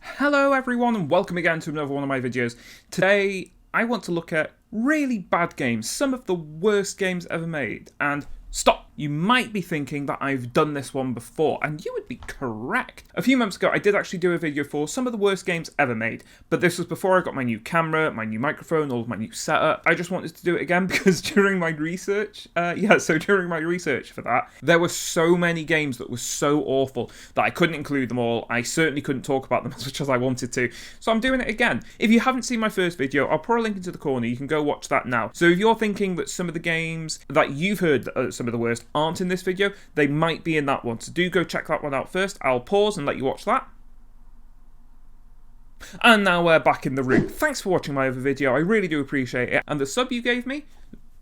Hello everyone and welcome again to another one of my videos. Today I want to look at really bad games, some of the worst games ever made. And stop! You might be thinking that I've done this one before, and you would be correct. A few months ago I did actually do a video for some of the worst games ever made, but this was before I got my new camera, my new microphone, all of my new setup. I just wanted to do it again because during my research, during my research for that, there were so many games that were so awful that I couldn't include them all. I certainly couldn't talk about them as much as I wanted to, so I'm doing it again. If you haven't seen my first video, I'll put a link into the corner, you can go watch that now. So if you're thinking that some of the games that you've heard that are some of the worst aren't in this video, they might be in that one, so do go check that one out first. I'll pause and let you watch that. And now we're back in the room. Thanks for watching my other video, I really do appreciate it, and the sub you gave me,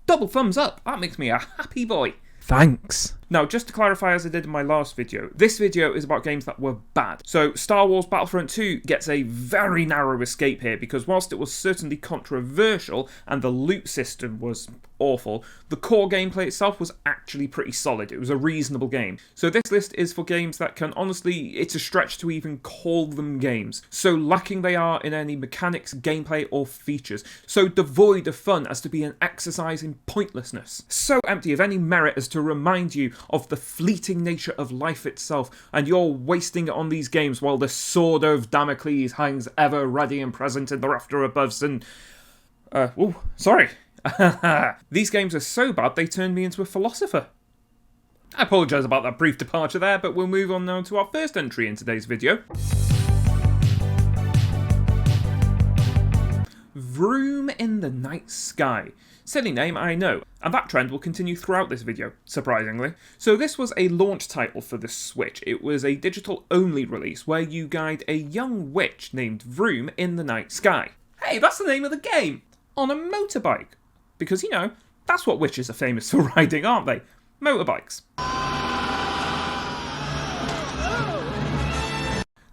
double thumbs up, that makes me a happy boy. Thanks. Now, just to clarify, as I did in my last video, this video is about games that were bad. So Star Wars Battlefront 2 gets a very narrow escape here because whilst it was certainly controversial and the loot system was awful, the core gameplay itself was actually pretty solid. It was a reasonable game. So this list is for games that can honestly, it's a stretch to even call them games. So lacking they are in any mechanics, gameplay or features. So devoid of fun as to be an exercise in pointlessness. So empty of any merit as to remind you of the fleeting nature of life itself, and you're wasting it on these games while the sword of Damocles hangs ever ready and present in the rafter aboves and... sorry. These games are so bad they turned me into a philosopher. I apologise about that brief departure there, but we'll move on now to our first entry in today's video. Vroom in the Night Sky. Silly name, I know, and that trend will continue throughout this video, surprisingly. So this was a launch title for the Switch. It was a digital-only release where you guide a young witch named Vroom in the Night Sky. Hey, that's the name of the game! On a motorbike. Because, you know, that's what witches are famous for riding, aren't they? Motorbikes.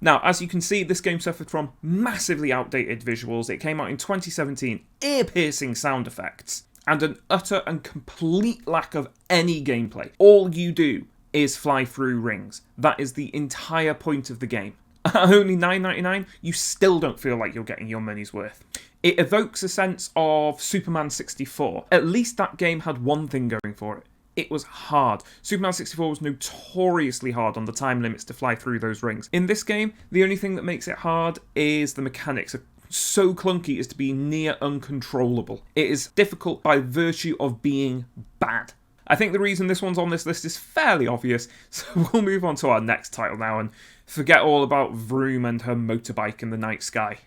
Now, as you can see, this game suffered from massively outdated visuals. It came out in 2017, ear-piercing sound effects, and an utter and complete lack of any gameplay. All you do is fly through rings. That is the entire point of the game. At only $9.99, you still don't feel like you're getting your money's worth. It evokes a sense of Superman 64. At least that game had one thing going for it. It was hard. Superman 64 was notoriously hard on the time limits to fly through those rings. In this game, the only thing that makes it hard is the mechanics are so clunky as to be near uncontrollable. It is difficult by virtue of being bad. I think the reason this one's on this list is fairly obvious, so we'll move on to our next title now and forget all about Vroom and her motorbike in the night sky.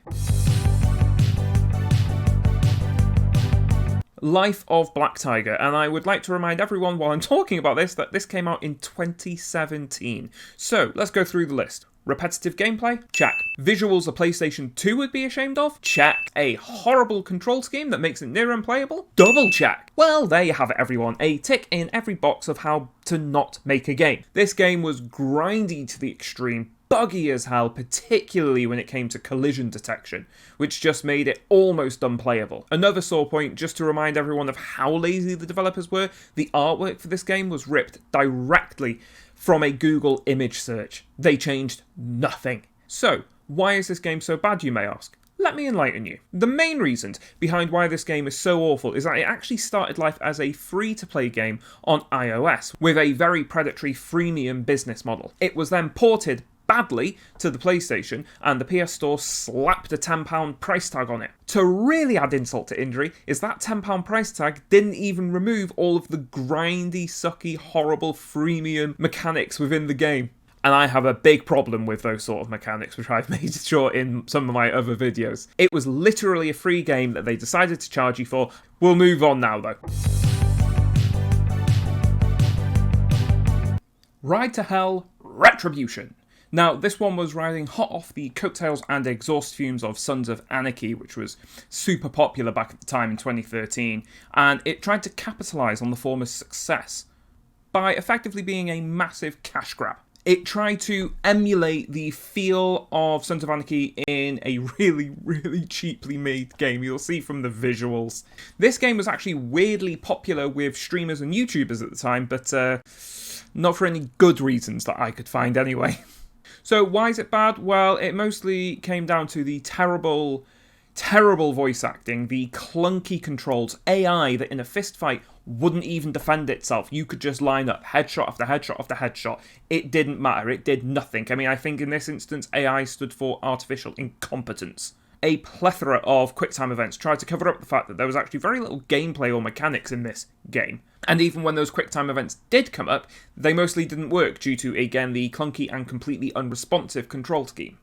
Life of Black Tiger, and I would like to remind everyone while I'm talking about this that this came out in 2017. So, let's go through the list. Repetitive gameplay? Check. Visuals a PlayStation 2 would be ashamed of? Check. A horrible control scheme that makes it near unplayable? Double check. Well, there you have it everyone, a tick in every box of how to not make a game. This game was grindy to the extreme, buggy as hell, particularly when it came to collision detection, which just made it almost unplayable. Another sore point, just to remind everyone of how lazy the developers were, the artwork for this game was ripped directly from a Google image search. They changed nothing. So, why is this game so bad, you may ask? Let me enlighten you. The main reason behind why this game is so awful is that it actually started life as a free-to-play game on iOS, with a very predatory freemium business model. It was then ported badly to the PlayStation, and the PS Store slapped a £10 price tag on it. To really add insult to injury is that £10 price tag didn't even remove all of the grindy, sucky, horrible freemium mechanics within the game. And I have a big problem with those sort of mechanics, which I've made sure in some of my other videos. It was literally a free game that they decided to charge you for. We'll move on now though. Ride to Hell, Retribution. Now, this one was riding hot off the coattails and exhaust fumes of Sons of Anarchy, which was super popular back at the time in 2013, and it tried to capitalise on the former's success by effectively being a massive cash grab. It tried to emulate the feel of Sons of Anarchy in a really, really cheaply made game. You'll see from the visuals. This game was actually weirdly popular with streamers and YouTubers at the time, but Not for any good reasons that I could find anyway. So why is it bad? Well, it mostly came down to the terrible voice acting, the clunky controls, AI that in a fist fight wouldn't even defend itself. You could just line up headshot after headshot after headshot. It didn't matter. It did nothing. I mean, I think in this instance, AI stood for artificial incompetence. A plethora of QuickTime events tried to cover up the fact that there was actually very little gameplay or mechanics in this game. And even when those QuickTime events did come up, they mostly didn't work due to, again, the clunky and completely unresponsive control scheme.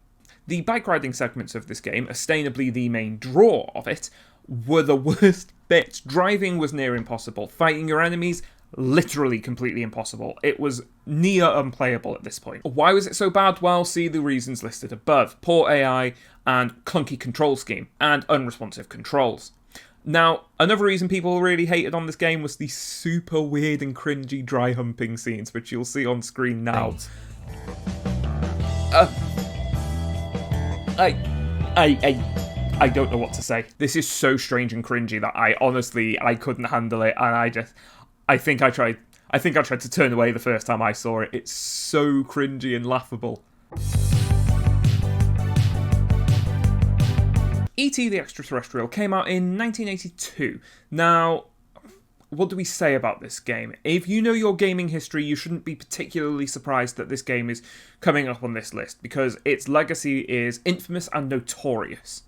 The bike riding segments of this game, ostensibly the main draw of it, were the worst bits. Driving was near impossible. Fighting your enemies, literally completely impossible. It was near unplayable at this point. Why was it so bad? Well, see the reasons listed above. Poor AI and clunky control scheme and unresponsive controls. Now, another reason people really hated on this game was the super weird and cringy dry humping scenes, which you'll see on screen now. I don't know what to say. This is so strange and cringy that I couldn't handle it, and I think I tried to turn away the first time I saw it. It's so cringy and laughable. E.T. the Extraterrestrial came out in 1982. Now, what do we say about this game? If you know your gaming history, you shouldn't be particularly surprised that this game is coming up on this list, because its legacy is infamous and notorious.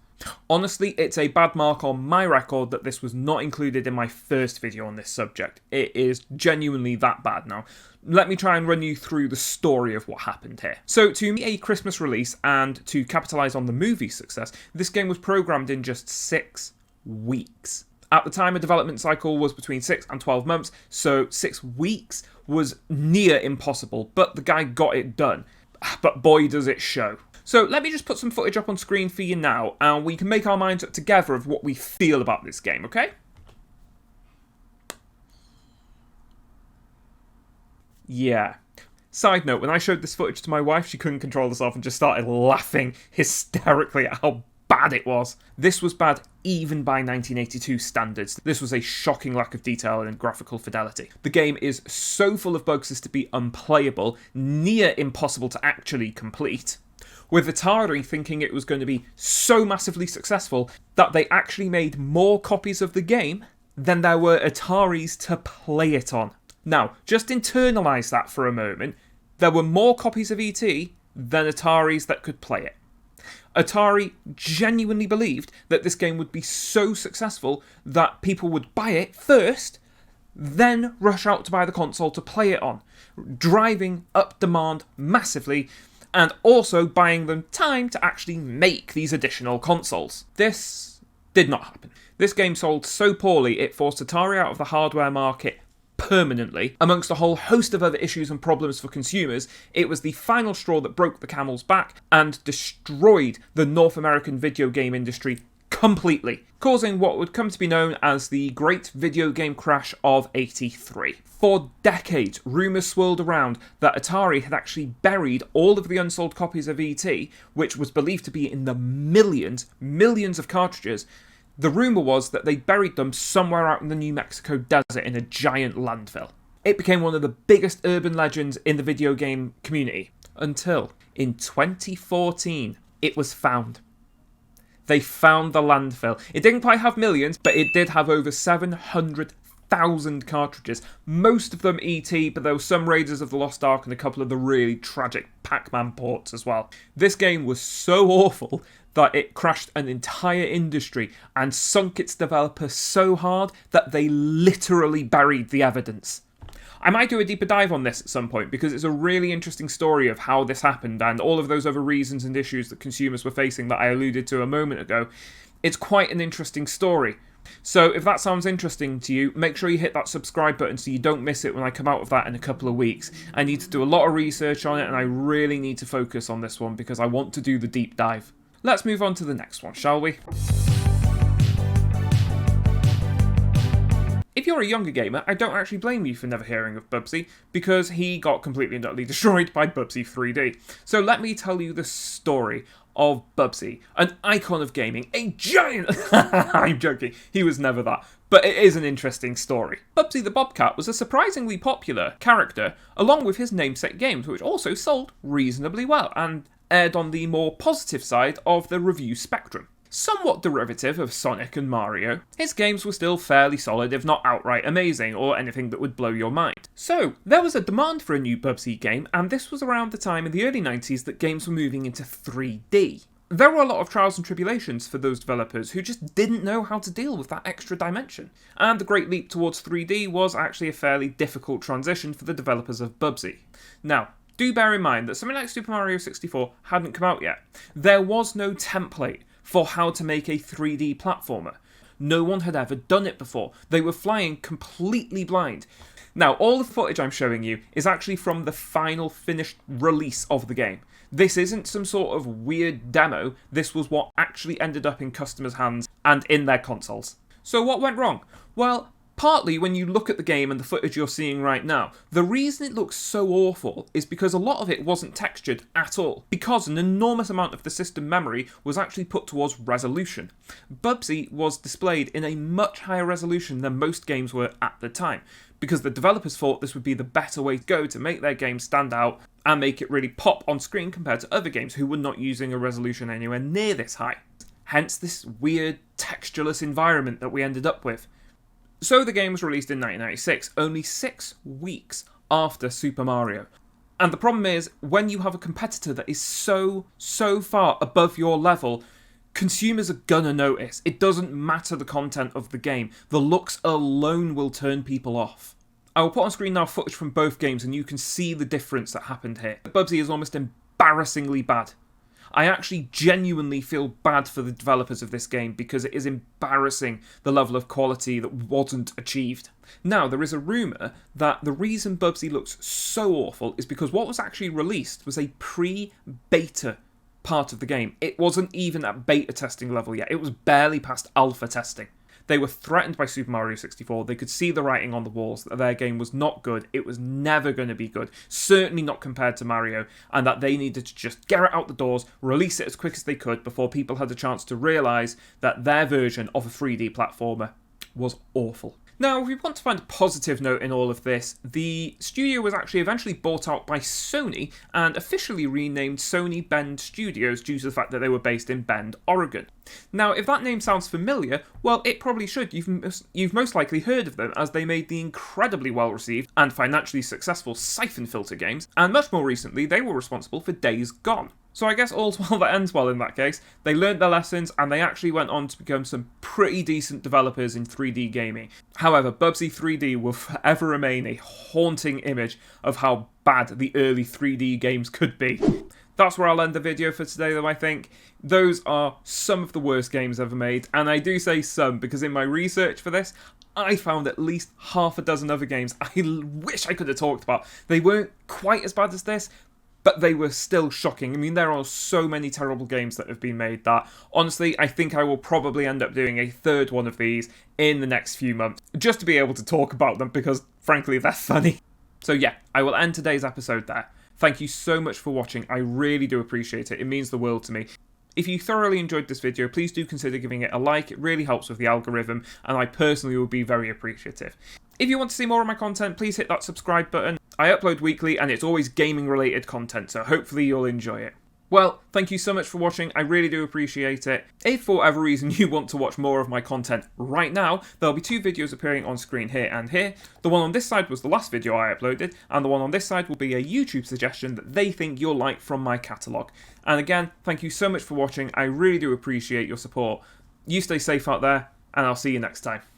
Honestly, it's a bad mark on my record that this was not included in my first video on this subject. It is genuinely that bad now. Let me try and run you through the story of what happened here. So, to meet a Christmas release and to capitalise on the movie's success, this game was programmed in just 6 weeks. At the time, a development cycle was between 6 and 12 months, so 6 weeks was near impossible, but the guy got it done. But boy, does it show. So let me just put some footage up on screen for you now, and we can make our minds up together of what we feel about this game, okay? Yeah. Side note, when I showed this footage to my wife, she couldn't control herself and just started laughing hysterically at how bad it was. This was bad even by 1982 standards. This was a shocking lack of detail and graphical fidelity. The game is so full of bugs as to be unplayable, near impossible to actually complete, with Atari thinking it was going to be so massively successful that they actually made more copies of the game than there were Ataris to play it on. Now, just internalise that for a moment. There were more copies of E.T. than Ataris that could play it. Atari genuinely believed that this game would be so successful that people would buy it first, then rush out to buy the console to play it on, driving up demand massively, and also buying them time to actually make these additional consoles. This did not happen. This game sold so poorly it forced Atari out of the hardware market permanently. Amongst a whole host of other issues and problems for consumers, it was the final straw that broke the camel's back and destroyed the North American video game industry completely, causing what would come to be known as the Great Video Game Crash of '83. For decades, rumours swirled around that Atari had actually buried all of the unsold copies of E.T., which was believed to be in the millions of cartridges. The rumour was that they buried them somewhere out in the New Mexico desert in a giant landfill. It became one of the biggest urban legends in the video game community, until in 2014 it was found. They found the landfill. It didn't quite have millions, but it did have over 700,000 cartridges. Most of them E.T., but there were some Raiders of the Lost Ark and a couple of the really tragic Pac-Man ports as well. This game was so awful that it crashed an entire industry and sunk its developers so hard that they literally buried the evidence. I might do a deeper dive on this at some point because it's a really interesting story of how this happened and all of those other reasons and issues that consumers were facing that I alluded to a moment ago. It's quite an interesting story. So if that sounds interesting to you, make sure you hit that subscribe button so you don't miss it when I come out of that in a couple of weeks. I need to do a lot of research on it and I really need to focus on this one because I want to do the deep dive. Let's move on to the next one, shall we? If you're a younger gamer, I don't actually blame you for never hearing of Bubsy, because he got completely and utterly destroyed by Bubsy 3D. So let me tell you the story of Bubsy, an icon of gaming, a giant... I'm joking, he was never that. But it is an interesting story. Bubsy the Bobcat was a surprisingly popular character, along with his namesake games, which also sold reasonably well, and aired on the more positive side of the review spectrum. Somewhat derivative of Sonic and Mario, his games were still fairly solid, if not outright amazing, or anything that would blow your mind. So, there was a demand for a new Bubsy game, and this was around the time in the early 90s that games were moving into 3D. There were a lot of trials and tribulations for those developers who just didn't know how to deal with that extra dimension. And the great leap towards 3D was actually a fairly difficult transition for the developers of Bubsy. Now, do bear in mind that something like Super Mario 64 hadn't come out yet. There was no template for how to make a 3D platformer. No one had ever done it before. They were flying completely blind. Now, all the footage I'm showing you is actually from the final finished release of the game. This isn't some sort of weird demo, this was what actually ended up in customers' hands and in their consoles. So what went wrong? Well, partly when you look at the game and the footage you're seeing right now, the reason it looks so awful is because a lot of it wasn't textured at all, because an enormous amount of the system memory was actually put towards resolution. Bubsy was displayed in a much higher resolution than most games were at the time, because the developers thought this would be the better way to go to make their game stand out and make it really pop on screen compared to other games who were not using a resolution anywhere near this high. Hence this weird textureless environment that we ended up with. So the game was released in 1996, only 6 weeks after Super Mario. And the problem is, when you have a competitor that is so far above your level, consumers are gonna notice. It doesn't matter the content of the game. The looks alone will turn people off. I will put on screen now footage from both games and you can see the difference that happened here. Bubsy is almost embarrassingly bad. I actually genuinely feel bad for the developers of this game because it is embarrassing the level of quality that wasn't achieved. Now, there is a rumour that the reason Bubsy looks so awful is because what was actually released was a pre-beta part of the game. It wasn't even at beta testing level yet. It was barely past alpha testing. They were threatened by Super Mario 64. They could see the writing on the walls that their game was not good. It was never going to be good. Certainly not compared to Mario. And that they needed to just get it out the doors, release it as quick as they could before people had a chance to realise that their version of a 3D platformer was awful. Now, if we want to find a positive note in all of this, the studio was actually eventually bought out by Sony and officially renamed Sony Bend Studios due to the fact that they were based in Bend, Oregon. Now, if that name sounds familiar, well, it probably should. You've most likely heard of them, as they made the incredibly well-received and financially successful Siphon Filter games, and much more recently, they were responsible for Days Gone. So I guess all's well that ends well in that case. They learned their lessons and they actually went on to become some pretty decent developers in 3D gaming. However, Bubsy 3D will forever remain a haunting image of how bad the early 3D games could be. That's where I'll end the video for today though, I think. Those are some of the worst games ever made, and I do say some because in my research for this, I found at least half a dozen other games I wish I could have talked about. They weren't quite as bad as this, but they were still shocking. I mean, there are so many terrible games that have been made that, honestly, I think I will probably end up doing a third one of these in the next few months, just to be able to talk about them, because, frankly, they're funny. So yeah, I will end today's episode there. Thank you so much for watching, I really do appreciate it, it means the world to me. If you thoroughly enjoyed this video, please do consider giving it a like, it really helps with the algorithm, and I personally will be very appreciative. If you want to see more of my content, please hit that subscribe button. I upload weekly and it's always gaming related content, so hopefully you'll enjoy it. Well, thank you so much for watching, I really do appreciate it. If for whatever reason you want to watch more of my content right now, there'll be 2 videos appearing on screen here and here. The one on this side was the last video I uploaded, and the one on this side will be a YouTube suggestion that they think you'll like from my catalogue. And again, thank you so much for watching, I really do appreciate your support. You stay safe out there, and I'll see you next time.